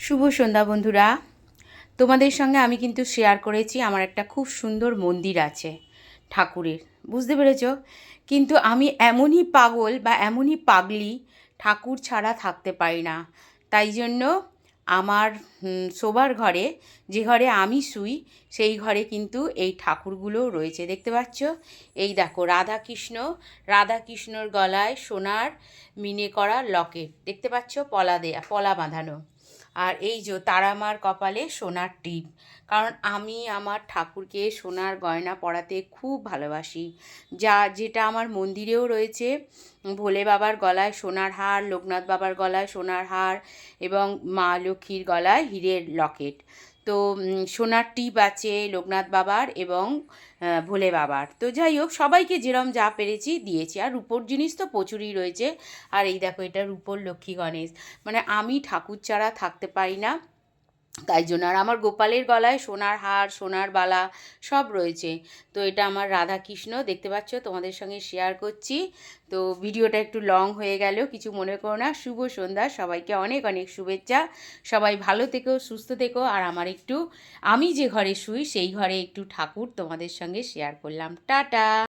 শুভ সন্ধ্যা বন্ধুরা। তোমাদের সঙ্গে আমি কিন্তু শেয়ার করেছি আমার একটা খুব সুন্দর মন্দির আছে ঠাকুরের, বুঝতে পেরেছ? কিন্তু আমি এমনই পাগল বা এমনই পাগলি, ঠাকুর ছাড়া থাকতে পারি না। তাই জন্য আমার শোবার ঘরে, যে ঘরে আমি শুই, সেই ঘরে কিন্তু এই ঠাকুরগুলোও রয়েছে, দেখতে পাচ্ছ? এই দেখো রাধাকৃষ্ণর গলায় সোনার মিনে করা লকেট, দেখতে পাচ্ছ? পলা বাঁধানো। আর এই যে তারামার কপালে সোনার টিপ, কারণ আমি আমার ঠাকুরকে সোনার গয়না পরাতে খুব ভালোবাসি। যেটা আমার মন্দিরেও রয়েছে, ভোলে বাবার গলায় সোনার হার, লোকনাথ বাবার গলায় সোনার হার এবং মা লক্ষ্মীর গলায় হীরের লকেট। তো সোনার টিপ আছে লোকনাথ বাবার এবং ভোলে বাবার। তো যাই হোক, সবাইকে যেরম যা পেরেছি দিয়েছি। আর রূপোর জিনিস তো প্রচুরই রয়েছে। আর এই দেখো, এটা রূপোর লক্ষ্মী গণেশ। মানে আমি ঠাকুর ছাড়া থাকতে পারি না, তাই জন্য। আর আমার গোপালের গলায় সোনার হার, সোনার বালা সব রয়েছে। তো এটা আমার রাধাকৃষ্ণ, দেখতে পাচ্ছ, তোমাদের সঙ্গে শেয়ার করছি। তো ভিডিওটা একটু লং হয়ে গেল, কিছু মনে করো না। শুভ সন্ধ্যা, সবাইকে অনেক অনেক শুভেচ্ছা। সবাই ভালো থেকো, সুস্থ থেকো। আর আমি যে ঘরে শুই সেই ঘরে একটু ঠাকুর তোমাদের সঙ্গে শেয়ার করলাম। টাটা।